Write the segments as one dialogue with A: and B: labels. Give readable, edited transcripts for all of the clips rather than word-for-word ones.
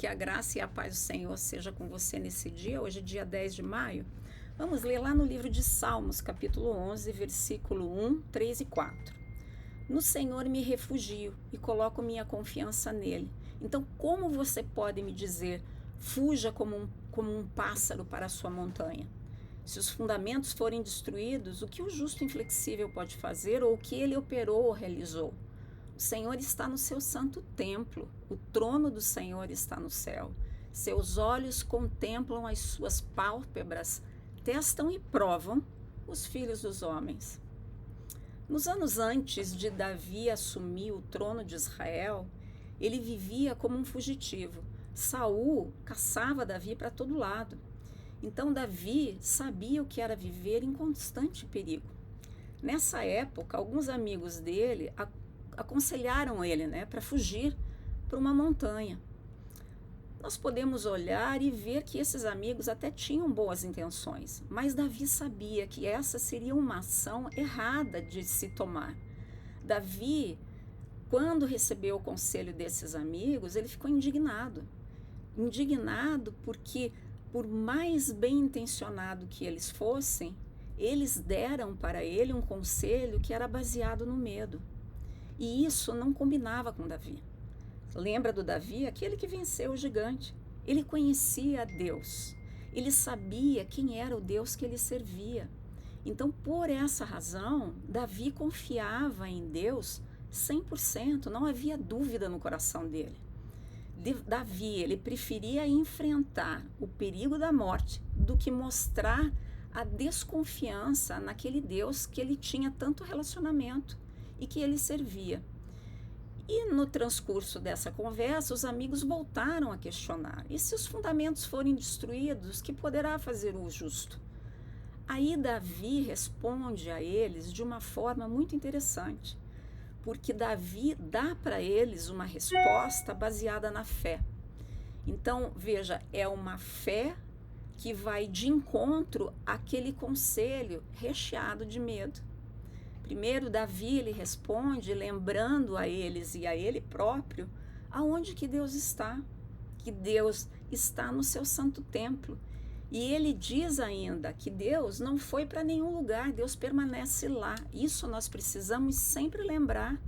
A: Que a graça e a paz do Senhor seja com você nesse dia, hoje dia 10 de maio. Vamos ler lá no livro de Salmos, capítulo 11, versículo 1, 3 e 4. No Senhor me refugio e coloco minha confiança nele. Então, como você pode me dizer, fuja como um pássaro para a sua montanha? Se os fundamentos forem destruídos, o que o justo inflexível pode fazer ou o que ele operou ou realizou? O Senhor está no seu santo templo, o trono do Senhor está no céu. Seus olhos contemplam as suas pálpebras, testam e provam os filhos dos homens. Nos anos antes de Davi assumir o trono de Israel, ele vivia como um fugitivo. Saul caçava Davi para todo lado. Então Davi sabia o que era viver em constante perigo. Nessa época, alguns amigos dele aconselharam ele, para fugir para uma montanha. Nós podemos olhar e ver que esses amigos até tinham boas intenções, mas Davi sabia que essa seria uma ação errada de se tomar. Davi, quando recebeu o conselho desses amigos, ele ficou indignado. Indignado porque, por mais bem intencionado que eles fossem, eles deram para ele um conselho que era baseado no medo. E isso não combinava com Davi. Lembra do Davi, aquele que venceu o gigante? Ele conhecia a Deus. Ele sabia quem era o Deus que ele servia. Então, por essa razão, Davi confiava em Deus 100%, não havia dúvida no coração dele. Davi, ele preferia enfrentar o perigo da morte do que mostrar a desconfiança naquele Deus que ele tinha tanto relacionamento e que ele servia. E no transcurso dessa conversa, os amigos voltaram a questionar: e se os fundamentos forem destruídos, que poderá fazer o justo? Aí Davi responde a eles de uma forma muito interessante, porque Davi dá para eles uma resposta baseada na fé. Então, veja, é uma fé que vai de encontro àquele conselho recheado de medo. Primeiro, Davi, ele responde lembrando a eles e a ele próprio aonde que Deus está, que Deus está no seu santo templo. E ele diz ainda que Deus não foi para nenhum lugar, Deus permanece lá. Isso nós precisamos sempre lembrar.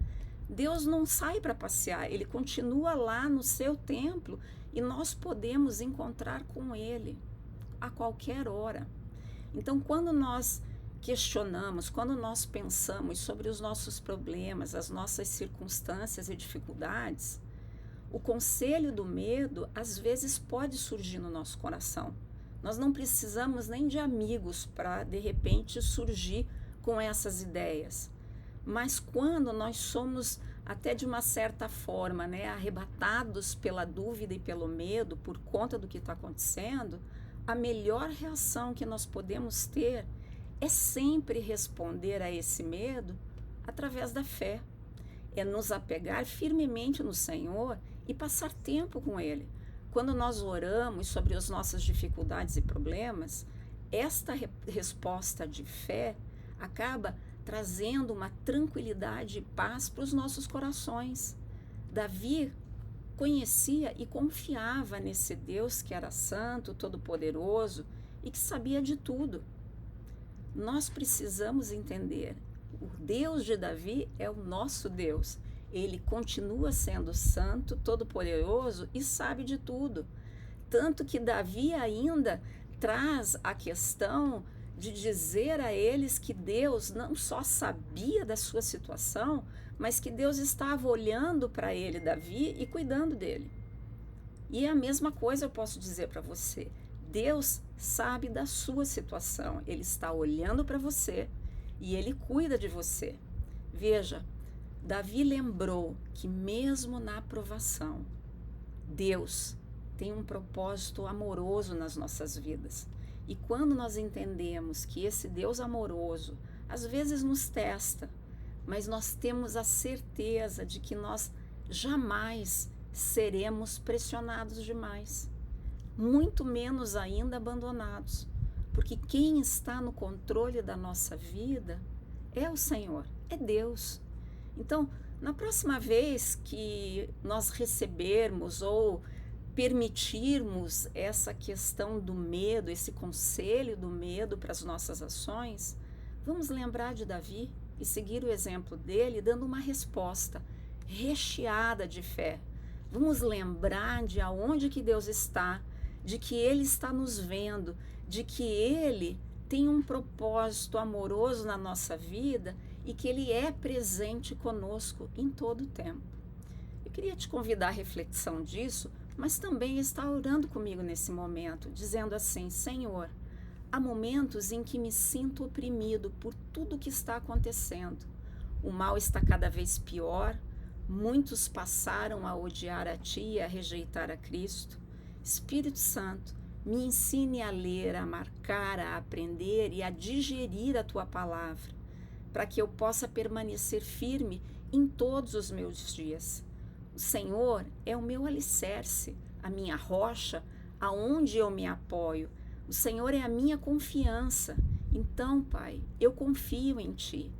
A: Deus não sai para passear, ele continua lá no seu templo e nós podemos encontrar com ele a qualquer hora. Então, quando nós questionamos, quando nós pensamos sobre os nossos problemas, as nossas circunstâncias e dificuldades, o conselho do medo às vezes pode surgir no nosso coração. Nós não precisamos nem de amigos para, de repente, surgir com essas ideias. Mas quando nós somos, até de uma certa forma, arrebatados pela dúvida e pelo medo por conta do que está acontecendo, a melhor reação que nós podemos ter é sempre responder a esse medo através da fé. É nos apegar firmemente no Senhor e passar tempo com Ele. Quando nós oramos sobre as nossas dificuldades e problemas, esta resposta de fé acaba trazendo uma tranquilidade e paz para os nossos corações. Davi conhecia e confiava nesse Deus que era santo, todo-poderoso e que sabia de tudo. Nós precisamos entender, o Deus de Davi é o nosso Deus. Ele continua sendo santo, todo-poderoso e sabe de tudo. Tanto que Davi ainda traz a questão de dizer a eles que Deus não só sabia da sua situação, mas que Deus estava olhando para ele, Davi, e cuidando dele. E a mesma coisa eu posso dizer para você. Deus sabe da sua situação, Ele está olhando para você e Ele cuida de você. Veja, Davi lembrou que mesmo na provação, Deus tem um propósito amoroso nas nossas vidas. E quando nós entendemos que esse Deus amoroso às vezes nos testa, mas nós temos a certeza de que nós jamais seremos pressionados demais. Muito menos ainda abandonados, porque quem está no controle da nossa vida é o Senhor, é Deus. Então, na próxima vez que nós recebermos ou permitirmos essa questão do medo, esse conselho do medo para as nossas ações, vamos lembrar de Davi e seguir o exemplo dele, dando uma resposta recheada de fé. Vamos lembrar de aonde que Deus está, de que Ele está nos vendo, de que Ele tem um propósito amoroso na nossa vida e que Ele é presente conosco em todo o tempo. Eu queria te convidar à reflexão disso, mas também estar orando comigo nesse momento, dizendo assim: Senhor, há momentos em que me sinto oprimido por tudo que está acontecendo. O mal está cada vez pior, muitos passaram a odiar a Ti e a rejeitar a Cristo. Espírito Santo, me ensine a ler, a marcar, a aprender e a digerir a Tua palavra, para que eu possa permanecer firme em todos os meus dias. O Senhor é o meu alicerce, a minha rocha, aonde eu me apoio. O Senhor é a minha confiança. Então, Pai, eu confio em Ti.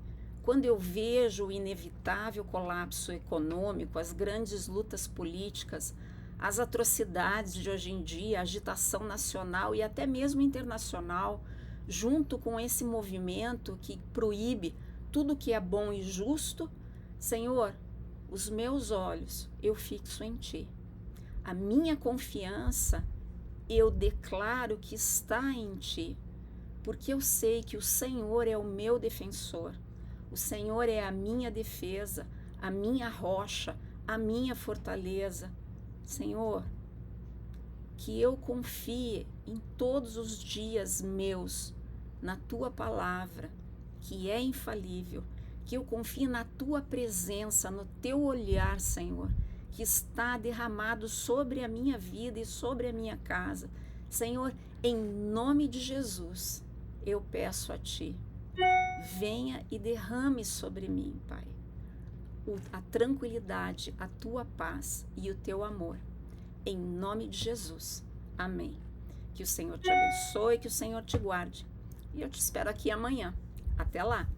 A: Quando eu vejo o inevitável colapso econômico, as grandes lutas políticas, as atrocidades de hoje em dia, a agitação nacional e até mesmo internacional, junto com esse movimento que proíbe tudo que é bom e justo, Senhor, os meus olhos eu fixo em Ti. A minha confiança eu declaro que está em Ti, porque eu sei que o Senhor é o meu defensor, o Senhor é a minha defesa, a minha rocha, a minha fortaleza. Senhor, que eu confie em todos os dias meus na Tua palavra, que é infalível, que eu confie na Tua presença, no Teu olhar, Senhor, que está derramado sobre a minha vida e sobre a minha casa. Senhor, em nome de Jesus, eu peço a Ti, venha e derrame sobre mim, Pai, a tranquilidade, a Tua paz e o Teu amor. Em nome de Jesus. Amém. Que o Senhor te abençoe, que o Senhor te guarde. E eu te espero aqui amanhã. Até lá!